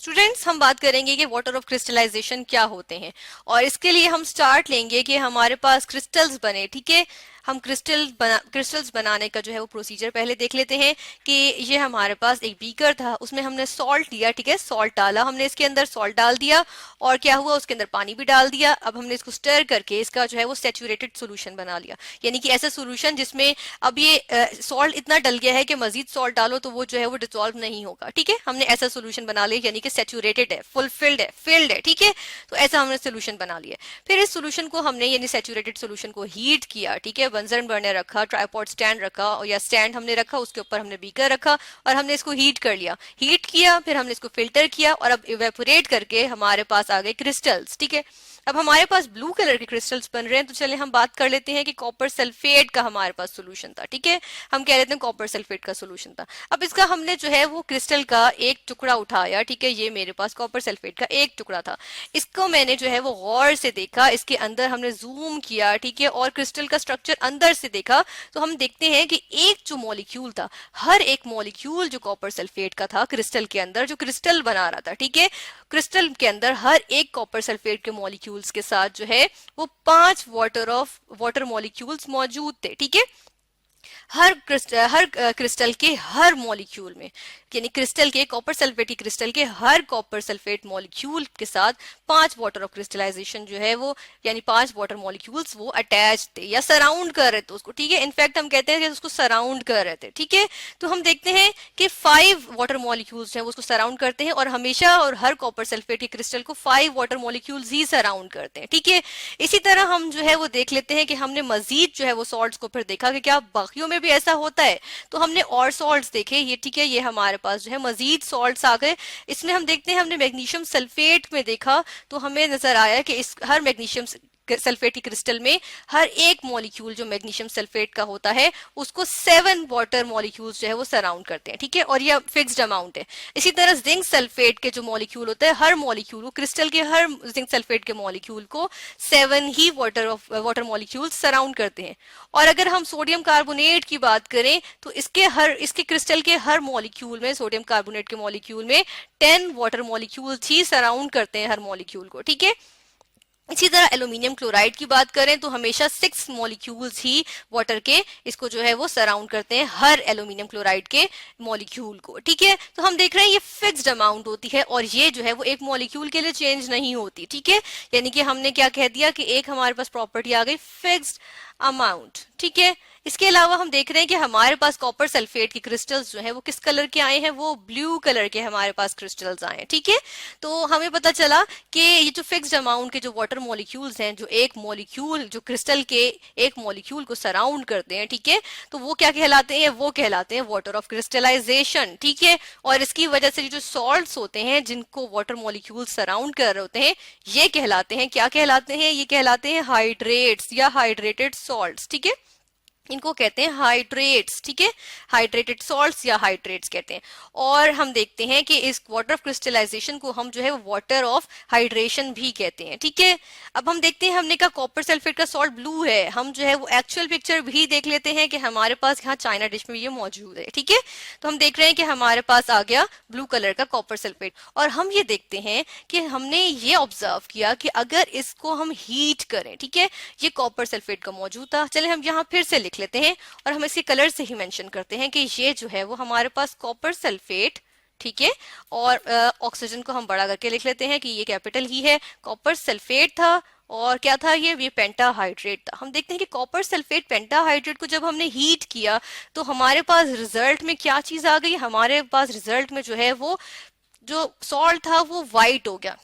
Students, हम बात करेंगे कि वाटर ऑफ क्रिस्टलाइजेशन क्या होते हैं। और इसके लिए हम स्टार्ट लेंगे कि हमारे पास क्रिस्टल्स बने। ठीक है, हम क्रिस्टल्स बनाने का जो है वो प्रोसीजर पहले देख लेते हैं। कि ये हमारे पास एक बीकर था, उसमें हमने सॉल्ट लिया। ठीक है, सॉल्ट डाला हमने, इसके अंदर सॉल्ट डाल दिया और क्या हुआ, उसके अंदर पानी भी डाल दिया। अब हमने इसको स्टर करके इसका जो है वो सैचुरेटेड सोल्यूशन बना लिया, यानी कि ऐसा सोल्यूशन जिसमें अब ये सॉल्ट इतना डल गया है कि मजीद सॉल्ट डालो तो वो जो है वो डिसॉल्व नहीं होगा। ठीक है, हमने ऐसा सोल्यूशन बना लिया, यानी कि सैचुरेटेड है, फुलफिल्ड है, फिल्ड है। ठीक है, तो ऐसा हमने सोल्यूशन बना लिया। फिर इस सोल्यूशन को हमने यानी सैचुरेटेड सोल्यूशन को हीट किया। ठीक है, बंजर बर्नर रखा, ट्राइपॉड स्टैंड रखा या स्टैंड हमने रखा, उसके ऊपर हमने बीकर रखा और हमने इसको हीट कर लिया। हीट किया, फिर हमने इसको फिल्टर किया और अब इवेपोरेट करके हमारे पास आ गए क्रिस्टल्स। ठीक है, अब हमारे पास ब्लू कलर के क्रिस्टल्स बन रहे हैं, तो चलिए हम बात कर लेते हैं कि कॉपर सल्फेट का हमारे पास सोल्यूशन था। ठीक है, हम कह लेते हैं कॉपर सल्फेट का सोल्यूशन था। अब इसका हमने जो है वो क्रिस्टल का एक टुकड़ा उठाया। ठीक है, ये मेरे पास कॉपर सल्फेट का एक टुकड़ा था। इसको मैंने जो है वो गौर से देखा, इसके अंदर हमने जूम किया। ठीक है, और क्रिस्टल का स्ट्रक्चर अंदर से देखा तो हम देखते हैं कि एक जो मॉलिक्यूल था, हर एक मॉलिक्यूल जो कॉपर सल्फेट का था क्रिस्टल के अंदर, जो क्रिस्टल बना रहा था, ठीक है, क्रिस्टल के अंदर हर एक कॉपर सल्फेट के मॉलिक्यूल्स के साथ जो है वो 5 वाटर मॉलिक्यूल्स मौजूद थे। ठीक है, हर क्रिस्टल के हर मॉलिक्यूल में, यानी क्रिस्टल के कॉपर सल्फेट की क्रिस्टल के हर कॉपर सल्फेट मॉलिक्यूल के साथ 5 वाटर ऑफ क्रिस्टलाइजेशन जो है वो, यानी 5 वाटर मॉलिक्यूल्स वो अटैच थे या सराउंड कर रहे थे उसको। ठीक है, इनफैक्ट हम कहते हैं कि उसको सराउंड कर रहे थे। ठीक है, तो हम देखते हैं कि 5 वाटर मॉलिक्यूल्स हैं वो उसको सराउंड करते हैं और हमेशा और हर कॉपर सल्फेट के क्रिस्टल को 5 वाटर मॉलिक्यूल्स ही सराउंड करते हैं। ठीक है, इसी तरह हम जो है वो देख लेते हैं कि हमने मजीद जो है वो सॉल्ट्स को फिर देखा कि क्या बाकियों में भी ऐसा होता है, तो हमने और सॉल्ट्स देखे। ये ठीक है, ये हमारे पास जो है मजीद सॉल्ट्स आ गए। इसमें हम देखते हैं, हमने मैग्नीशियम सल्फेट में देखा तो हमें नजर आया कि इस हर मैग्नीशियम सल्फेट की क्रिस्टल में हर एक मॉलिक्यूल जो मैग्नीशियम सल्फेट का होता है उसको 7 वाटर मॉलिक्यूल्स जो है वो सराउंड करते हैं। ठीक है, और ये फिक्स्ड अमाउंट है। इसी तरह जिंक सल्फेट के जो मॉलिक्यूल होता है, हर मॉलिक्यूल क्रिस्टल के हर जिंक सल्फेट के मॉलिक्यूल को 7 ही वाटर मॉलिक्यूल्स सराउंड करते हैं। और अगर हम सोडियम कार्बोनेट की बात करें तो इसके क्रिस्टल के हर मॉलिक्यूल में, सोडियम कार्बोनेट के मॉलिक्यूल में 10 वाटर मॉलिक्यूल्स ही सराउंड करते हैं हर मॉलिक्यूल को। ठीक है, इसी तरह एल्यूमिनियम क्लोराइड की बात करें तो हमेशा 6 मॉलिक्यूल्स ही वाटर के इसको जो है वो सराउंड करते हैं, हर एल्यूमिनियम क्लोराइड के मॉलिक्यूल को। ठीक है, तो हम देख रहे हैं ये फिक्स्ड अमाउंट होती है और ये जो है वो एक मॉलिक्यूल के लिए चेंज नहीं होती। ठीक है, यानी कि हमने क्या कह दिया कि एक हमारे पास प्रॉपर्टी आ गई फिक्स्ड अमाउंट। ठीक है, इसके अलावा हम देख रहे हैं कि हमारे पास कॉपर सल्फेट के क्रिस्टल्स जो है वो किस कलर के आए हैं, वो ब्लू कलर के हमारे पास क्रिस्टल्स आए हैं। ठीक है, तो हमें पता चला कि ये जो फिक्स्ड अमाउंट के जो वाटर मॉलिक्यूल्स हैं, जो एक मॉलिक्यूल जो क्रिस्टल के एक मॉलिक्यूल को सराउंड करते हैं, ठीक है, तो वो क्या कहलाते हैं, वो कहलाते हैं वाटर ऑफ क्रिस्टलाइजेशन। ठीक है, और इसकी वजह से जो सॉल्ट्स होते हैं जिनको वाटर मॉलिक्यूल सराउंड कर रहे होते हैं, ये कहलाते हैं, क्या कहलाते हैं, ये कहलाते हैं हाइड्रेट्स या हाइड्रेटेड सॉल्ट्स। ठीक है, इनको कहते हैं हाइड्रेट्स। ठीक है, हाइड्रेटेड सॉल्ट्स या हाइड्रेट्स कहते हैं। और हम देखते हैं कि इस वाटर ऑफ क्रिस्टलाइजेशन को हम जो है वाटर ऑफ हाइड्रेशन भी कहते हैं। ठीक है, अब हम देखते हैं, हमने कहा कॉपर सल्फेट का सॉल्ट ब्लू है, हम जो है वो एक्चुअल पिक्चर भी देख लेते हैं कि हमारे पास यहाँ चाइना डिश में ये मौजूद है। ठीक है, तो हम देख रहे हैं कि हमारे पास आ गया ब्लू कलर का कॉपर सल्फेट और हम ये देखते हैं कि हमने ये ऑब्जर्व किया कि अगर इसको हम हीट करें, ठीक है, ये कॉपर सल्फेट का मौजूद था। चले हम यहाँ फिर से लिख लेते हैं और हम इसके कलर से ही मेंशन करते हैं कि ये जो है वो हमारे पास कॉपर सल्फेट, ठीक है, और ऑक्सीजन को हम बड़ा करके लिख लेते हैं कि ये कैपिटल ही है, कॉपर सल्फेट था और क्या था ये पेंटाहाइड्रेट था। हम देखते हैं कि कॉपर सल्फेट पेंटाहाइड्रेट को जब हमने हीट किया तो हमारे पास रिजल्ट में क्या चीज आ गई, हमारे पास रिजल्ट में जो है वो जो सॉल्ट था वो व्हाइट हो गया।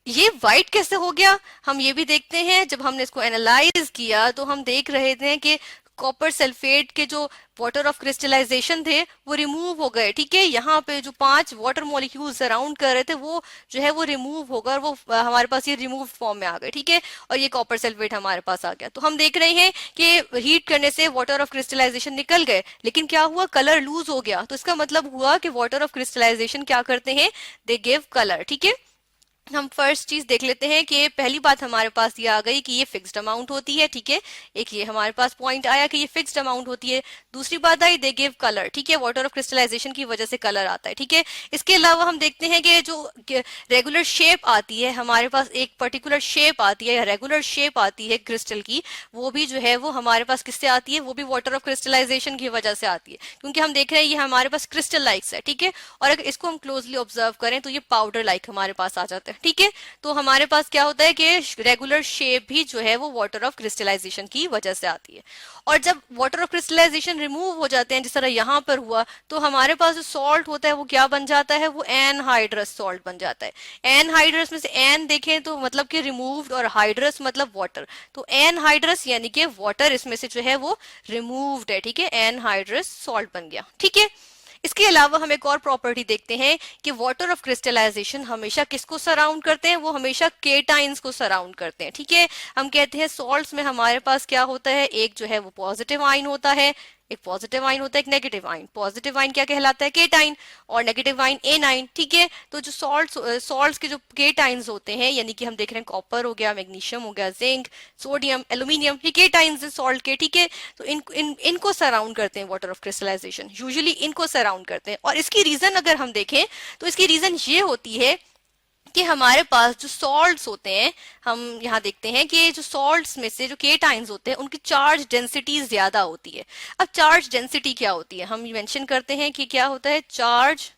ये व्हाइट कैसे हो गया, हम ये भी देखते हैं। जब हमने इसको एनालाइज किया तो हम देख रहे थे कि कॉपर सल्फेट के जो वाटर ऑफ क्रिस्टलाइजेशन थे वो रिमूव हो गए। ठीक है, यहाँ पे जो 5 वाटर मॉलिक्यूल सराउंड कर रहे थे वो जो है वो रिमूव होगा और वो हमारे पास ये रिमूव फॉर्म में आ गए। ठीक है, और ये कॉपर सल्फेट हमारे पास आ गया। तो हम देख रहे हैं कि हीट करने से वाटर ऑफ क्रिस्टलाइजेशन निकल गए, लेकिन क्या हुआ, कलर लूज हो गया। तो इसका मतलब हुआ कि वाटर ऑफ क्रिस्टलाइजेशन क्या करते हैं, दे गिव कलर। ठीक है, हम फर्स्ट चीज देख लेते हैं कि पहली बात हमारे पास ये आ गई कि ये फिक्स्ड अमाउंट होती है, ठीक है। एक ये हमारे पास पॉइंट आया कि ये फिक्स्ड अमाउंट होती है। दूसरी बात आई दे गिव कलर, ठीक है, वाटर ऑफ क्रिस्टलाइजेशन की वजह से कलर आता है, ठीक है। इसके अलावा हम देखते हैं कि जो रेगुलर शेप आती है हमारे पास, एक पर्टिकुलर शेप आती है, रेगुलर शेप आती है क्रिस्टल की, वो भी जो है वो हमारे पास किससे आती है, वो भी वाटर ऑफ क्रिस्टलाइजेशन की वजह से आती है, क्योंकि हम देख रहे हैं ये हमारे पास क्रिस्टल लाइक्स है, ठीक है। और अगर इसको हम क्लोजली ऑब्जर्व करें तो ये पाउडर लाइक हमारे पास आ जाता है, ठीक है। तो हमारे पास क्या होता है कि रेगुलर शेप भी जो है वो वाटर ऑफ क्रिस्टलाइजेशन की वजह से आती है। और जब वाटर ऑफ क्रिस्टलाइजेशन रिमूव हो जाते हैं, जिस तरह यहाँ पर हुआ, तो हमारे पास जो सॉल्ट होता है वो क्या बन जाता है, वो एनहाइड्रस सॉल्ट बन जाता है। एनहाइड्रस में से एन देखें तो मतलब कि रिमूव्ड, और हाइड्रस मतलब वाटर, तो एनहाइड्रस यानी कि वाटर इसमें से जो है वो रिमूव्ड है, ठीक है, एनहाइड्रस सॉल्ट बन गया, ठीक है। इसके अलावा हम एक और प्रॉपर्टी देखते हैं कि वाटर ऑफ क्रिस्टलाइजेशन हमेशा किसको सराउंड करते हैं, वो हमेशा केटाइंस को सराउंड करते हैं, ठीक है। हम कहते हैं सॉल्ट्स में हमारे पास क्या होता है, एक जो है वो पॉजिटिव आयन होता है, एक पॉजिटिव आयन होता है, एक नेगेटिव आयन। पॉजिटिव आयन क्या कहलाता है, केटाइन, और नेगेटिव आयन एनाइन, ठीक है। तो जो सॉल्ट्स के जो केटाइन्स होते हैं, यानी कि हम देख रहे हैं कॉपर हो गया, मैग्नीशियम हो गया, जिंक, सोडियम, एल्यूमिनियम, ये केटाइन्स है सॉल्ट के, ठीक है। तो इनको सराउंड करते हैं वाटर ऑफ क्रिस्टलाइजेशन, यूजुअली इनको सराउंड करते हैं। और इसकी रीजन अगर हम देखें तो इसकी रीजन ये होती है कि हमारे पास जो सॉल्ट्स होते हैं, हम यहाँ देखते हैं कि जो सॉल्ट्स में से जो केटाइन्स होते हैं उनकी चार्ज डेंसिटी ज्यादा होती है। अब चार्ज डेंसिटी क्या होती है, हम मेंशन करते हैं कि क्या होता है, चार्ज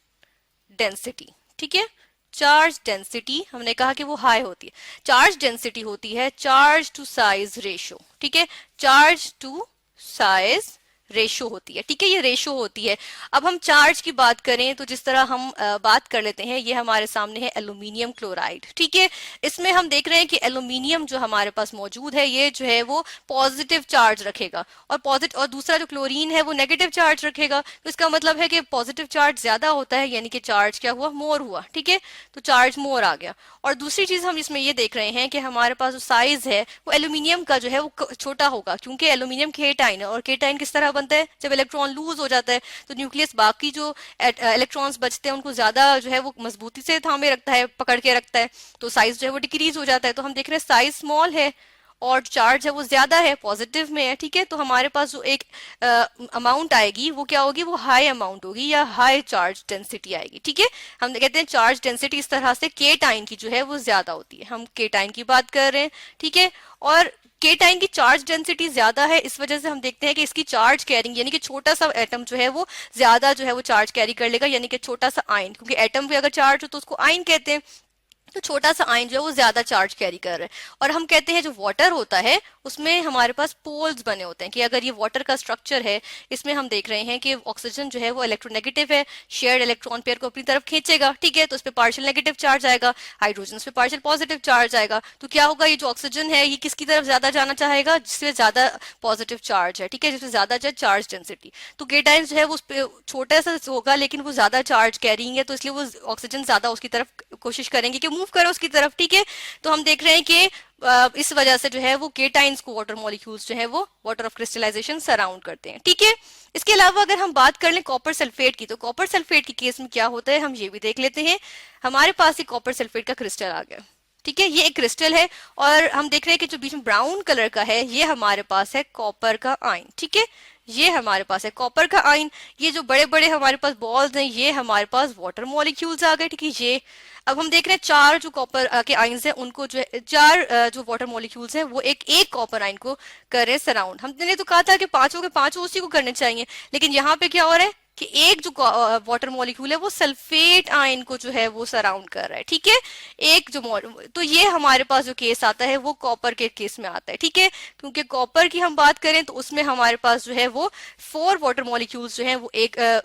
डेंसिटी, ठीक है। चार्ज डेंसिटी हमने कहा कि वो हाई होती है। चार्ज डेंसिटी होती है चार्ज टू साइज रेशो, ठीक है, चार्ज टू साइज रेशो होती है, ठीक है, ये रेशो होती है। अब हम चार्ज की बात करें तो जिस तरह हम बात कर लेते हैं, ये हमारे सामने है एल्यूमिनियम क्लोराइड, ठीक है। इसमें हम देख रहे हैं कि एल्यूमिनियम जो हमारे पास मौजूद है ये जो है वो पॉजिटिव चार्ज रखेगा, और दूसरा जो क्लोरीन है वो नेगेटिव चार्ज रखेगा। तो इसका मतलब है कि पॉजिटिव चार्ज ज्यादा होता है, यानी कि चार्ज क्या हुआ, मोर हुआ, ठीक है, तो चार्ज मोर आ गया। और दूसरी चीज हम इसमें ये देख रहे हैं कि हमारे पास जो साइज है वो एल्यूमिनियम का जो है वो छोटा होगा, क्योंकि एल्यूमिनियम केटाइन है, और केटाइन किस तरह बनता है, जब इलेक्ट्रॉन लूज हो जाता है तो न्यूक्लियस बाकी जो इलेक्ट्रॉन्स बचते हैं उनको ज्यादा जो है वो मजबूती से थामे रखता है, पकड़ के रखता है, तो साइज जो है वो डिक्रीज हो जाता है। तो हम देख रहे हैं साइज स्मॉल है और चार्ज है वो ज्यादा है, पॉजिटिव में है, ठीक है। तो हमारे पास जो एक अमाउंट आएगी वो क्या होगी, वो हाई अमाउंट होगी या हाई चार्ज डेंसिटी आएगी, ठीक है। हम कहते हैं चार्ज डेंसिटी इस तरह से केटाइन की जो है वो ज्यादा होती है, हम केटाइन की बात कर रहे हैं, ठीक है। और केटाइन की चार्ज डेंसिटी ज्यादा है, इस वजह से हम देखते हैं कि इसकी चार्ज कैरिंग, यानी कि छोटा सा एटम जो है वो ज्यादा जो है वो चार्ज कैरी कर लेगा, यानी कि छोटा सा आयन, क्योंकि एटम भी अगर चार्ज हो तो उसको आयन कहते हैं, तो छोटा सा आयन जो है वो ज्यादा चार्ज कैरी कर रहा है। और हम कहते हैं जो वाटर होता है उसमें हमारे पास पोल्स बने होते हैं, कि अगर ये वाटर का स्ट्रक्चर है, इसमें हम देख रहे हैं कि ऑक्सीजन जो है वो इलेक्ट्रोनेगेटिव है, शेयर्ड इलेक्ट्रॉन पेयर को अपनी तरफ खींचेगा, ठीक है, तो उस पर पार्शियल नेगेटिव चार्ज आएगा, हाइड्रोजन पे पार्शियल पॉजिटिव चार्ज आएगा। तो क्या होगा, ये जो ऑक्सीजन है ये किसकी तरफ ज्यादा जाना चाहेगा, जिसमें ज्यादा पॉजिटिव चार्ज है, ठीक है, जिसमें ज्यादा चार्ज डेंसिटी। तो केटाइन जो है वो उस पर छोटा सा होगा लेकिन वो ज्यादा चार्ज कैरिंग है, तो इसलिए वो ऑक्सीजन ज्यादा उसकी तरफ कोशिश करेंगे कि मूव करो उसकी तरफ, ठीक है। तो हम देख रहे हैं कि इस वजह से जो है वो केटाइंस को वाटर मॉलिक्यूल्स जो है वो वाटर ऑफ क्रिस्टलाइजेशन सराउंड करते हैं, ठीक है। इसके अलावा अगर हम बात कर लें कॉपर सल्फेट की, तो कॉपर सल्फेट के केस में क्या होता है हम ये भी देख लेते हैं। हमारे पास ही कॉपर सल्फेट का क्रिस्टल आ गया, ठीक है, ये एक क्रिस्टल है, और हम देख रहे हैं कि जो बीच में ब्राउन कलर का है ये हमारे पास है कॉपर का आयन, ठीक है, ये हमारे पास है कॉपर का आयन। ये जो बड़े बड़े हमारे पास बॉल्स हैं ये हमारे पास वाटर मॉलिक्यूल्स आ गए, ठीक है। ये अब हम देख रहे हैं चार जो कॉपर के आयन्स हैं उनको जो है, चार जो वाटर मॉलिक्यूल्स हैं वो एक कॉपर आयन को कर रहे हैं सराउंड। हमने तो कहा था कि पांचों के पांचों उसी को करने चाहिए, लेकिन यहाँ पे क्या हो रहा है कि एक जो वाटर मॉलिक्यूल है वो सल्फेट आयन को जो है वो सराउंड कर रहा है, ठीक है। एक जो तो ये हमारे पास जो केस आता है वो कॉपर के केस में आता है, ठीक है, क्योंकि कॉपर की हम बात करें तो उसमें हमारे पास जो है वो 4 वाटर मॉलिक्यूल्स जो है वो एक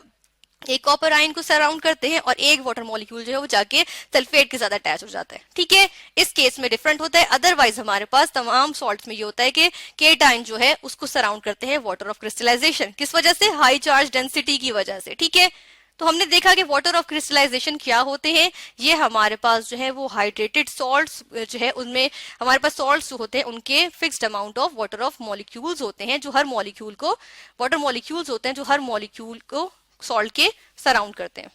कॉपर आयन को सराउंड करते हैं, और एक वाटर मॉलिक्यूल जो है वो जाके सल्फेट के साथ अटैच हो जाता है, ठीक है। इस केस में डिफरेंट होता है, अदरवाइज हमारे पास तमाम सॉल्ट्स में ये होता है कि केटाइन जो है उसको सराउंड करते हैं वाटर ऑफ क्रिस्टलाइजेशन, किस वजह से, हाई चार्ज डेंसिटी की वजह से, ठीक है। तो हमने देखा कि वाटर ऑफ क्रिस्टलाइजेशन क्या होते हैं, ये हमारे पास जो है वो हाइड्रेटेड सॉल्ट्स जो है उनमें हमारे पास सॉल्ट्स जो होते हैं उनके fixed amount of water of molecules होते हैं, जो हर मॉलिक्यूल को वाटर मॉलिक्यूल्स होते हैं जो हर मॉलिक्यूल को सॉल्ट के सराउंड करते हैं।